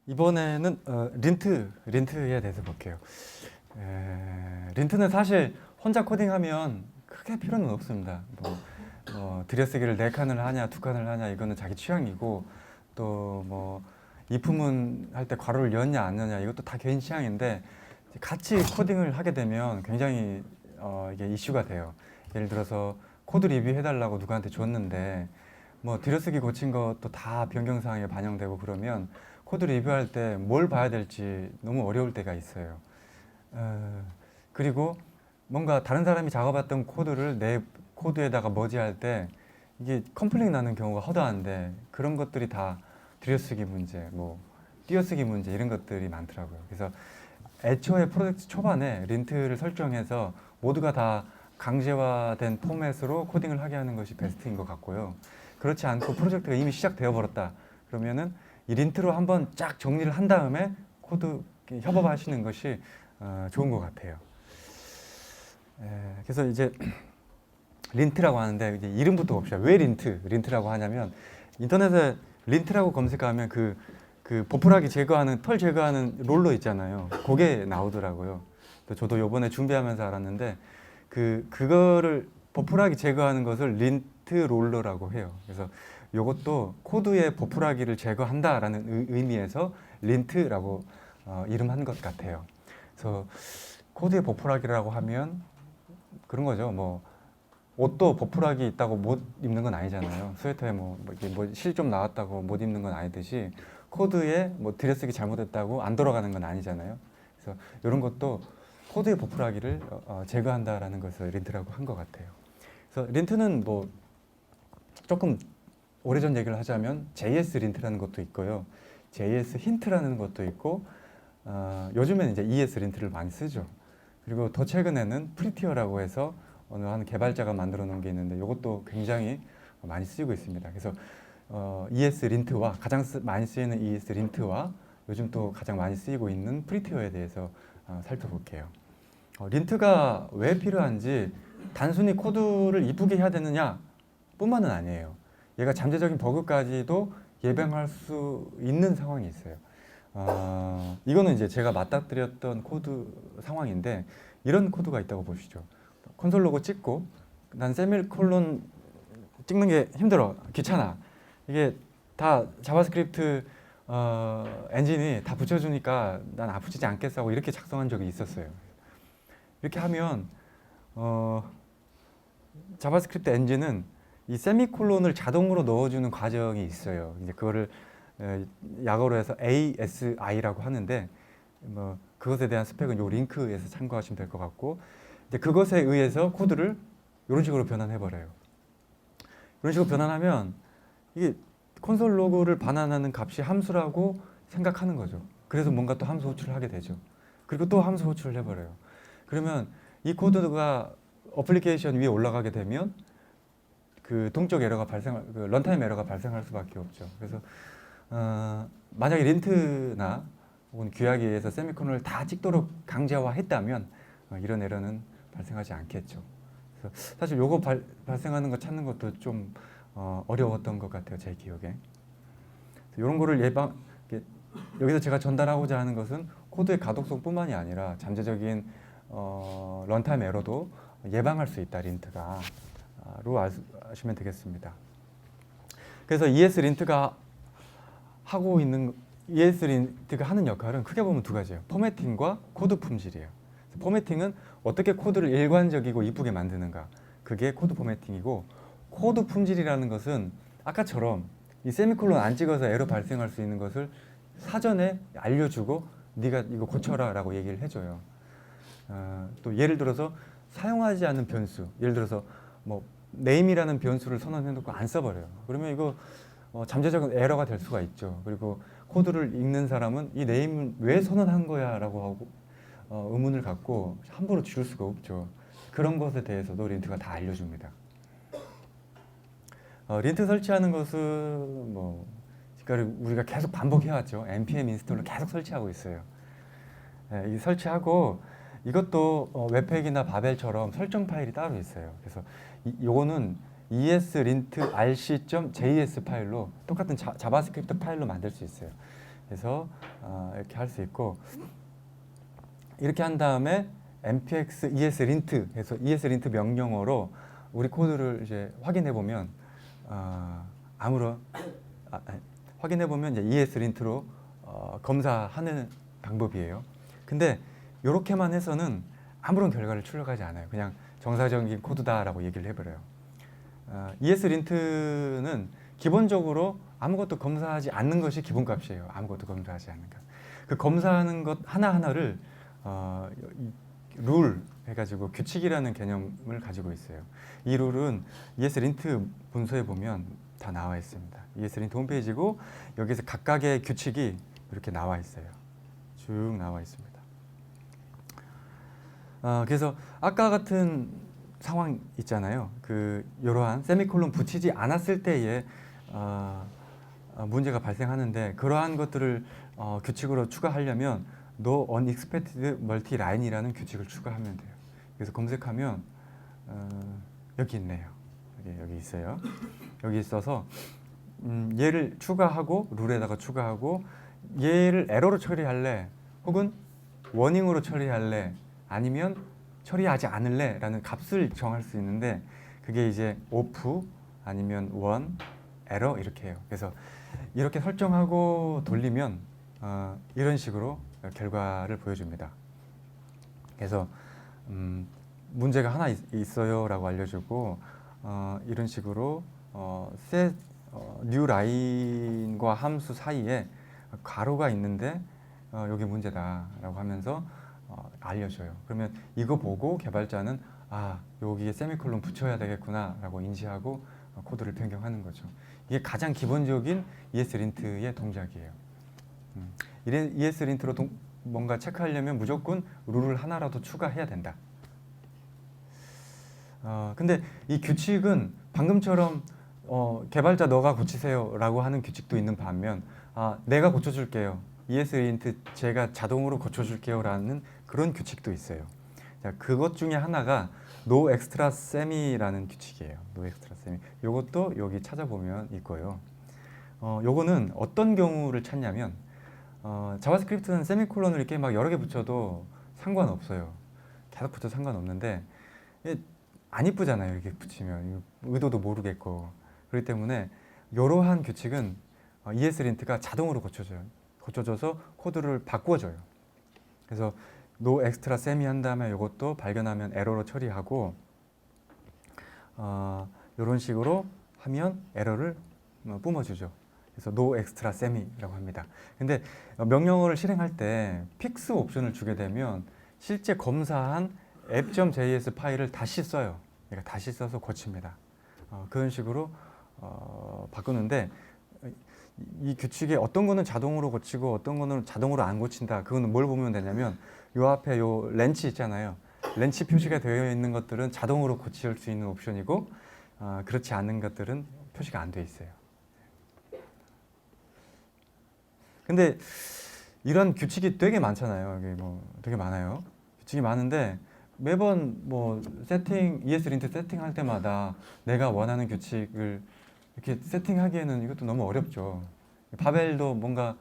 이번에는 린트에 대해서 볼게요. 린트는 사실 혼자 코딩하면 크게 필요는 없습니다. 들여쓰기를 4칸을 하냐 2칸을 하냐 이거는 자기 취향이고, 또 뭐 이프문 할 때 괄호를 여냐 안 여냐 이것도 다 개인 취향인데, 같이 코딩을 하게 되면 굉장히 이게 이슈가 돼요. 예를 들어서 코드 리뷰 해달라고 누구한테 줬는데 뭐 들여쓰기 고친 것도 다 변경사항에 반영되고 그러면 코드 리뷰할 때 뭘 봐야 될지 너무 어려울 때가 있어요. 그리고 뭔가 다른 사람이 작업했던 코드를 내 코드에다가 머지할 때 이게 컴플레인 나는 경우가 허다한데, 그런 것들이 다 들여쓰기 문제, 뭐 띄어쓰기 문제 이런 것들이 많더라고요. 그래서 애초에 프로젝트 초반에 린트를 설정해서 모두가 다 강제화된 포맷으로 코딩을 하게 하는 것이 베스트인 것 같고요. 그렇지 않고 프로젝트가 이미 시작되어 버렸다 그러면은 이 린트로 한번 쫙 정리를 한 다음에 코드 협업하시는 것이 좋은 것 같아요. 그래서 이제 린트라고 하는데, 이제 이름부터 봅시다. 왜 린트라고 하냐면, 인터넷에 린트라고 검색하면 그 보풀하기 제거하는, 털 제거하는 롤러 있잖아요. 그게 나오더라고요. 저도 요번에 준비하면서 알았는데, 그거를 보풀하기 제거하는 것을 린트 롤러라고 해요. 그래서 요것도 코드의 보풀하기를 제거한다라는 의미에서 린트라고 이름한 것 같아요. 그래서 코드의 보풀하기라고 하면 그런 거죠. 뭐 옷도 보풀하기 있다고 못 입는 건 아니잖아요. 스웨터에 실 좀 나왔다고 못 입는 건 아니듯이, 코드에 뭐 들여쓰기 잘못했다고 안 돌아가는 건 아니잖아요. 그래서 이런 것도 코드의 보풀하기를 제거한다라는 것을 린트라고 한 것 같아요. 그래서 린트는 뭐 조금 오래전 얘기를 하자면 JS 린트라는 것도 있고요, JS 힌트라는 것도 있고, 요즘에는 이제 ES 린트를 많이 쓰죠. 그리고 더 최근에는 프리티어라고 해서 어느 한 개발자가 만들어 놓은 게 있는데, 이것도 굉장히 많이 쓰이고 있습니다. 그래서 ES 린트와 가장 많이 쓰이는 ES 린트와 요즘 또 가장 많이 쓰이고 있는 프리티어에 대해서 살펴볼게요. 린트가 왜 필요한지, 단순히 코드를 이쁘게 해야 되느냐 뿐만은 아니에요. 얘가 잠재적인 버그까지도 예방할 수 있는 상황이 있어요. 이거는 이제 제가 맞닥뜨렸던 코드 상황인데, 이런 코드가 있다고 보시죠. 콘솔 로고 찍고 난 세미콜론 찍는 게 힘들어, 귀찮아, 이게 다 자바스크립트 엔진이 다 붙여주니까 난 아프지 않겠어 하고 이렇게 작성한 적이 있었어요. 이렇게 하면 자바스크립트 엔진은 이 세미콜론을 자동으로 넣어주는 과정이 있어요. 이제 그거를 약어로 해서 ASI라고 하는데, 뭐 그것에 대한 스펙은 요 링크에서 참고하시면 될 것 같고, 이제 그것에 의해서 코드를 이런 식으로 변환해 버려요. 이런 식으로 변환하면 이게 콘솔 로그를 반환하는 값이 함수라고 생각하는 거죠. 그래서 뭔가 또 함수 호출을 하게 되죠. 그리고 또 함수 호출을 해버려요. 그러면 이 코드가 어플리케이션 위에 올라가게 되면 그 동적 에러가 런타임 에러가 발생할 수밖에 없죠. 그래서 만약에 린트나 혹은 규약에 의해서 세미콜론을 다 찍도록 강제화했다면 이런 에러는 발생하지 않겠죠. 그래서 사실 요거 발생하는 거 찾는 것도 좀 어려웠던 것 같아요, 제 기억에. 이런 거를 여기서 제가 전달하고자 하는 것은 코드의 가독성뿐만이 아니라 잠재적인 런타임 에러도 예방할 수 있다, 린트가로 아시면 되겠습니다. 그래서 ES 린트가 하는 역할은 크게 보면 두 가지예요. 포매팅과 코드 품질이에요. 포매팅은 어떻게 코드를 일관적이고 이쁘게 만드는가, 그게 코드 포매팅이고, 코드 품질이라는 것은 아까처럼 이 세미콜론 안 찍어서 에러 발생할 수 있는 것을 사전에 알려주고 네가 이거 고쳐라 라고 얘기를 해줘요. 또 예를 들어서 사용하지 않는 변수, 예를 들어서 뭐 name이라는 변수를 선언해놓고 안 써버려요. 그러면 이거 잠재적인 에러가 될 수가 있죠. 그리고 코드를 읽는 사람은 이 name 왜 선언한 거야 라고 하고 의문을 갖고 함부로 지울 수가 없죠. 그런 것에 대해서도 린트가 다 알려줍니다. 린트 설치하는 것은 그러니까 우리가 계속 반복해왔죠. npm 인스톨을 계속 설치하고 있어요. 이 설치하고, 이것도 웹팩이나 바벨처럼 설정 파일이 따로 있어요. 그래서 요거는 ESLint rc.js 파일로 똑같은 자바스크립트 파일로 만들 수 있어요. 그래서 이렇게 할 수 있고, 이렇게 한 다음에 npx ESLint 해서 ESLint 명령어로 우리 코드를 이제 확인해 보면 확인해 보면 이제 ESLint로 검사하는 방법이에요. 근데 이렇게만 해서는 아무런 결과를 출력하지 않아요. 그냥 정상적인 코드다라고 얘기를 해버려요. ESLint는 기본적으로 아무것도 검사하지 않는 것이 기본값이에요. 아무것도 검사하지 않는 것. 그 검사하는 것 하나하나를 룰 해가지고 규칙이라는 개념을 가지고 있어요. 이 룰은 ESLint 문서에 보면 다 나와 있습니다. ESLint 홈페이지고 여기서 각각의 규칙이 이렇게 나와 있어요. 쭉 나와 있습니다. 그래서 아까 같은 상황 있잖아요. 이러한 세미콜론 붙이지 않았을 때에 문제가 발생하는데, 그러한 것들을 규칙으로 추가하려면 no unexpected multi-line이라는 규칙을 추가하면 돼요. 그래서 검색하면 여기 있네요. 여기 있어요. 여기 있어서 얘를 추가하고 룰에다가 추가하고, 얘를 에러로 처리할래 혹은 워닝으로 처리할래 아니면 처리하지 않을래 라는 값을 정할 수 있는데, 그게 이제 off 아니면 one, 에러 이렇게 해요. 그래서 이렇게 설정하고 돌리면 이런 식으로 결과를 보여줍니다. 그래서 문제가 하나 있어요 라고 알려주고, 이런 식으로 set new line과 함수 사이에 가로가 있는데 여기 문제다 라고 하면서 알려줘요. 그러면 이거 보고 개발자는 여기에 세미콜론 붙여야 되겠구나 라고 인지하고 코드를 변경하는 거죠. 이게 가장 기본적인 ESLint의 동작이에요. ESLint로 뭔가 체크하려면 무조건 룰을 하나라도 추가해야 된다. 근데 이 규칙은 방금처럼 개발자 너가 고치세요 라고 하는 규칙도 있는 반면, 내가 고쳐줄게요, ESLint 제가 자동으로 고쳐줄게요 라는 그런 규칙도 있어요. 자, 그것 중에 하나가 no extra semi라는 규칙이에요. no extra semi. 요것도 여기 찾아보면 있고요. 요거는 어떤 경우를 찾냐면, 자바스크립트는 세미콜론을 이렇게 막 여러 개 붙여도 상관없어요. 계속 붙여도 상관없는데 안 이쁘잖아요. 이렇게 붙이면 의도도 모르겠고. 그렇기 때문에 이러한 규칙은 ESLint가 자동으로 고쳐줘서 코드를 바꿔줘요. 그래서 no extra semi 한 다음에 이것도 발견하면 에러로 처리하고, 이런 식으로 하면 에러를 뿜어주죠. 그래서 no extra semi라고 합니다. 근데 명령어를 실행할 때 fix 옵션을 주게 되면 실제 검사한 app.js 파일을 다시 써요. 그러니까 다시 써서 고칩니다. 그런 식으로 바꾸는데, 이 규칙에 어떤 거는 자동으로 고치고 어떤 거는 자동으로 안 고친다. 그거는 뭘 보면 되냐면, 요 앞에 요 렌치 있잖아요. 렌치 표시가 되어 있는 것들은 자동으로 고칠 수 있는 옵션이고, 그렇지 않은 것들은 표시가 안 돼 있어요. 근데 이런 규칙이 되게 많잖아요. 이게 되게 많아요. 규칙이 많은데 매번 ESLint 세팅할 때마다 내가 원하는 규칙을 이렇게 세팅하기에는 이것도 너무 어렵죠. 바벨도 뭔가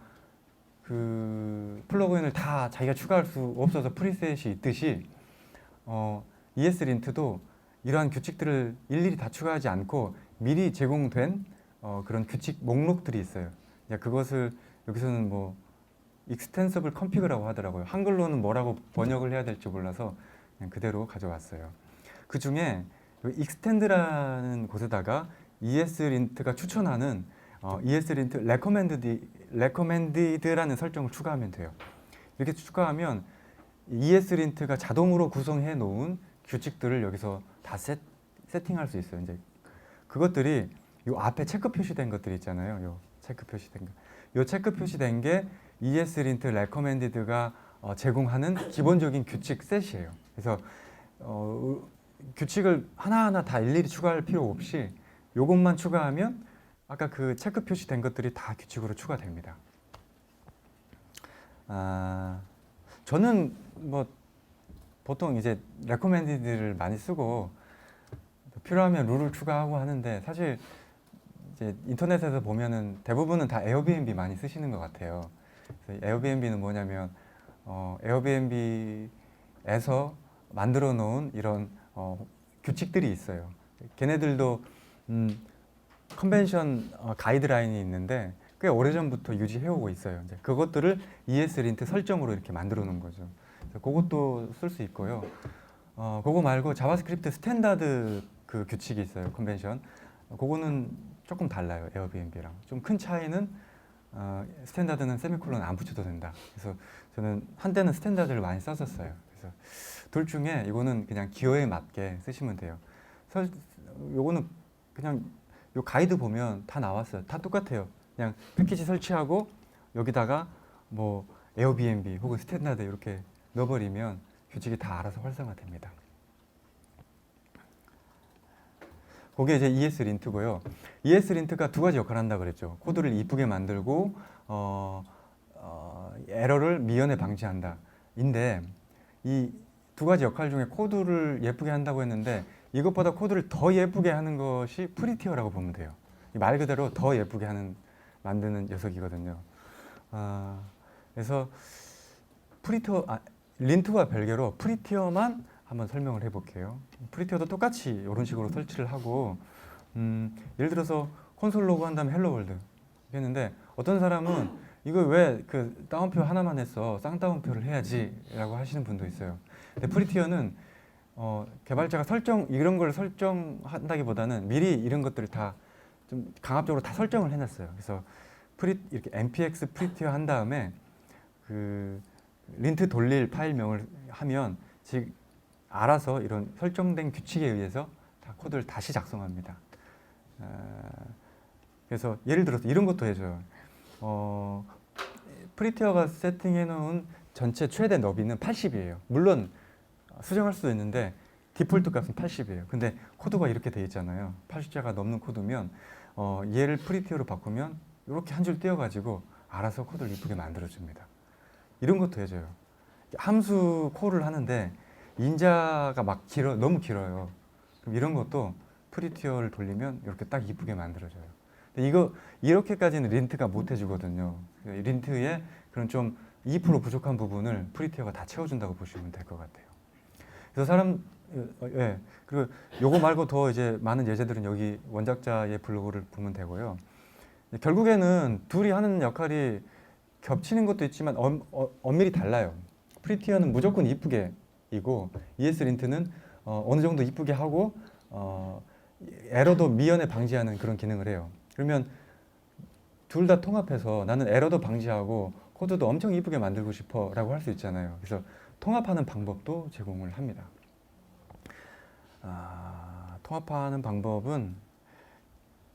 플러그인을 다 자기가 추가할 수 없어서 프리셋이 있듯이, ESLint도 이러한 규칙들을 일일이 다 추가하지 않고 미리 제공된 그런 규칙 목록들이 있어요. 그것을 여기서는 extensible config라고 하더라고요. 한글로는 뭐라고 번역을 해야 될지 몰라서 그냥 그대로 가져왔어요. 그 중에 extend라는 곳에다가 ESLint가 추천하는 ESLint recommended라는 설정을 추가하면 돼요. 이렇게 추가하면 ESLint가 자동으로 구성해 놓은 규칙들을 여기서 다 세팅할 수 있어요. 이제 그것들이 요 앞에 체크 표시된 것들이 있잖아요. 요 체크 표시된 거. 요 체크 표시된 게 ESLint recommended가 제공하는 기본적인 규칙 셋이에요. 그래서 규칙을 하나하나 다 일일이 추가할 필요 없이 요것만 추가하면 아까 그 체크 표시된 것들이 다 규칙으로 추가됩니다. 저는 보통 이제 recommended를 많이 쓰고 필요하면 룰을 추가하고 하는데 사실 이제 인터넷에서 보면은 대부분은 다 에어비앤비 많이 쓰시는 것 같아요. 그래서 에어비앤비는 뭐냐면 에어비앤비에서 만들어 놓은 이런 규칙들이 있어요. 걔네들도 컨벤션 가이드라인이 있는데 꽤 오래전부터 유지해 오고 있어요. 이제 그것들을 ESLint 설정으로 이렇게 만들어 놓은 거죠. 그래서 그것도 쓸 수 있고요. 그거 말고 자바스크립트 스탠다드 그 규칙이 있어요. 컨벤션. 그거는 조금 달라요. 에어비앤비랑. 좀 큰 차이는 스탠다드는 세미콜론 안 붙여도 된다. 그래서 저는 한때는 스탠다드를 많이 썼었어요. 그래서 둘 중에 이거는 그냥 기호에 맞게 쓰시면 돼요. 요거는 그냥 요 가이드 보면 다 나왔어요. 다 똑같아요. 그냥 패키지 설치하고 여기다가 뭐 에어비앤비 혹은 스탠다드 이렇게 넣어버리면 규칙이 다 알아서 활성화됩니다. 그게 이제 ESLint고요. ESLint가 두 가지 역할을 한다 그랬죠. 코드를 이쁘게 만들고 에러를 미연에 방지한다. 인데 이 두 가지 역할 중에 코드를 예쁘게 한다고 했는데 이것보다 코드를 더 예쁘게 하는 것이 프리티어라고 보면 돼요. 말 그대로 더 예쁘게 만드는 녀석이거든요. 그래서 린트와 별개로 프리티어만 한번 설명을 해볼게요. 프리티어도 똑같이 이런 식으로 설치를 하고 예를 들어서 콘솔 로그 한 다음에 헬로 월드 했는데 어떤 사람은 이거 왜 그 따옴표 하나만 했어 쌍따옴표를 해야지 라고 하시는 분도 있어요. 근데 프리티어는 개발자가 이런 걸 설정한다기보다는 미리 이런 것들을 다 좀 강압적으로 다 설정을 해놨어요. 그래서 이렇게 npx 프리티어 한 다음에 그 린트 돌릴 파일명을 하면 즉 알아서 이런 설정된 규칙에 의해서 다 코드를 다시 작성합니다. 그래서 예를 들어서 이런 것도 해줘요. 프리티어가 세팅해 놓은 전체 최대 너비는 80이에요. 물론 수정할 수도 있는데 디폴트 값은 80이에요. 근데 코드가 이렇게 돼 있잖아요. 80자가 넘는 코드면 얘를 프리티어로 바꾸면 이렇게 한 줄 띄어가지고 알아서 코드를 이쁘게 만들어줍니다. 이런 것도 해줘요. 함수 콜을 하는데 인자가 막 너무 길어요. 그럼 이런 것도 프리티어를 돌리면 이렇게 딱 이쁘게 만들어져요. 근데 이렇게까지는 린트가 못 해주거든요. 린트의 그런 좀 2% 부족한 부분을 프리티어가 다 채워준다고 보시면 될 것 같아요. 그래서 예. 그리고 요거 말고 더 이제 많은 예제들은 여기 원작자의 블로그를 보면 되고요. 결국에는 둘이 하는 역할이 겹치는 것도 있지만 엄밀히 달라요. 프리티어는 무조건 이쁘게이고 ESLint는 어느 정도 이쁘게 하고 에러도 미연에 방지하는 그런 기능을 해요. 그러면 둘 다 통합해서 나는 에러도 방지하고 코드도 엄청 이쁘게 만들고 싶어 라고 할 수 있잖아요. 그래서 통합하는 방법도 제공을 합니다. 통합하는 방법은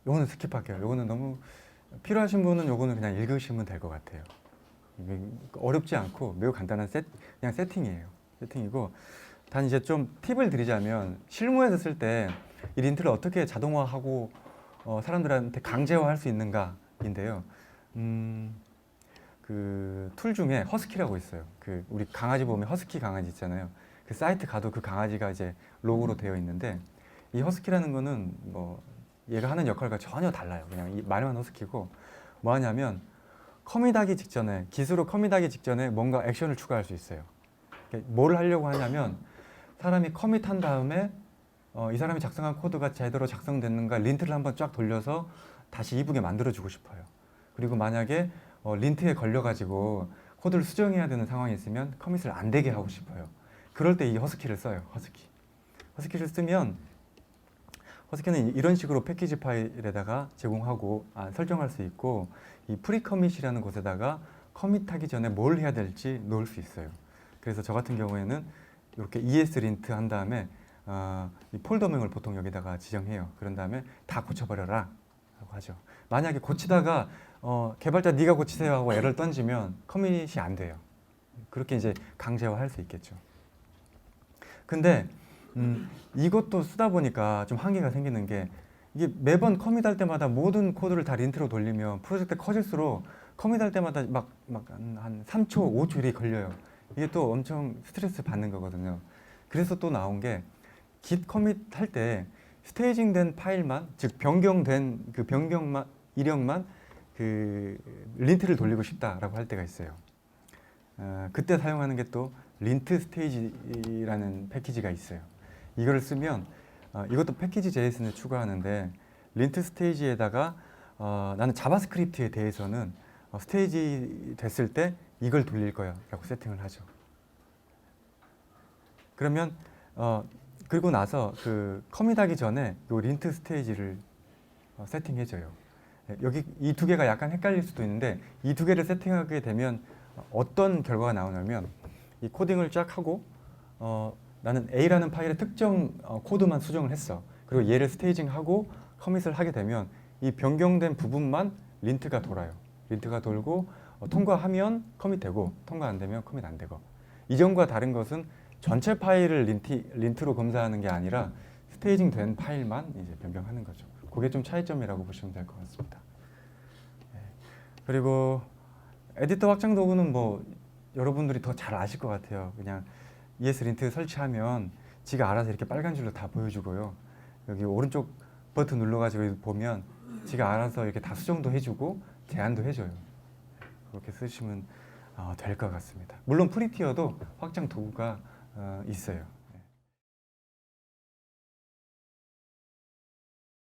요거는 스킵할게요. 요거는 너무 필요하신 분은 요거는 그냥 읽으시면 될 것 같아요. 어렵지 않고 매우 간단한 그냥 세팅이고 단 이제 좀 팁을 드리자면 실무에서 쓸 때 이 린트를 어떻게 자동화하고 사람들한테 강제화할 수 있는가인데요. 그 툴 중에 허스키라고 있어요. 그 우리 강아지 보면 허스키 강아지 있잖아요. 그 사이트 가도 그 강아지가 이제 로고로 되어 있는데 이 허스키라는 거는 뭐 얘가 하는 역할과 전혀 달라요. 그냥 이 말만 허스키고 뭐 하냐면 커밋하기 직전에 기수로 커밋하기 직전에 뭔가 액션을 추가할 수 있어요. 뭘 하려고 하냐면 사람이 커밋한 다음에 이 사람이 작성한 코드가 제대로 작성됐는가 린트를 한번 쫙 돌려서 다시 이쁘게 만들어주고 싶어요. 그리고 만약에 린트에 걸려가지고 코드를 수정해야 되는 상황이 있으면 커밋을 안 되게 하고 싶어요. 그럴 때 이 허스키를 써요. 허스키를 쓰면 허스키는 이런 식으로 패키지 파일에다가 제공하고 설정할 수 있고 이 프리커밋이라는 곳에다가 커밋하기 전에 뭘 해야 될지 놓을 수 있어요. 그래서 저 같은 경우에는 이렇게 ESLint 한 다음에 이 폴더명을 보통 여기다가 지정해요. 그런 다음에 다 고쳐버려라 라고 하죠. 만약에 고치다가 개발자 네가 고치세요 하고 에러를 던지면 커밋이 안 돼요. 그렇게 이제 강제화할 수 있겠죠. 근데 이것도 쓰다 보니까 좀 한계가 생기는 게 이게 매번 커밋할 때마다 모든 코드를 다 린트로 돌리면 프로젝트 커질수록 커밋할 때마다 막 한 3초, 5초 이렇게 걸려요. 이게 또 엄청 스트레스 받는 거거든요. 그래서 또 나온 게 git 커밋 할 때 스테이징된 파일만, 즉 변경된 그 변경만 이력만 그 린트를 돌리고 싶다라고 할 때가 있어요. 그때 사용하는 게 또 린트 스테이지라는 패키지가 있어요. 이거를 쓰면 이것도 패키지 JS에 추가하는데 린트 스테이지에다가 나는 자바스크립트에 대해서는 스테이지 됐을 때 이걸 돌릴 거야 라고 세팅을 하죠. 그러면 그리고 나서 그 커밋하기 전에 요 린트 스테이지를 세팅해줘요. 여기 이 두 개가 약간 헷갈릴 수도 있는데 이 두 개를 세팅하게 되면 어떤 결과가 나오냐면 이 코딩을 쫙 하고 나는 A라는 파일의 특정 코드만 수정을 했어. 그리고 얘를 스테이징하고 커밋을 하게 되면 이 변경된 부분만 린트가 돌아요. 린트가 돌고 통과하면 커밋되고 통과 안 되면 커밋 안 되고. 이전과 다른 것은 전체 파일을 린트로 검사하는 게 아니라 스테이징 된 파일만 이제 변경하는 거죠. 그게 좀 차이점이라고 보시면 될 것 같습니다. 그리고 에디터 확장 도구는 뭐 여러분들이 더 잘 아실 것 같아요. 그냥 ESLint 설치하면 지가 알아서 이렇게 빨간 줄로 다 보여주고요. 여기 오른쪽 버튼 눌러가지고 보면 지가 알아서 이렇게 다 수정도 해주고 제한도 해줘요. 그렇게 쓰시면 될 것 같습니다. 물론 프리티어도 확장 도구가 있어요.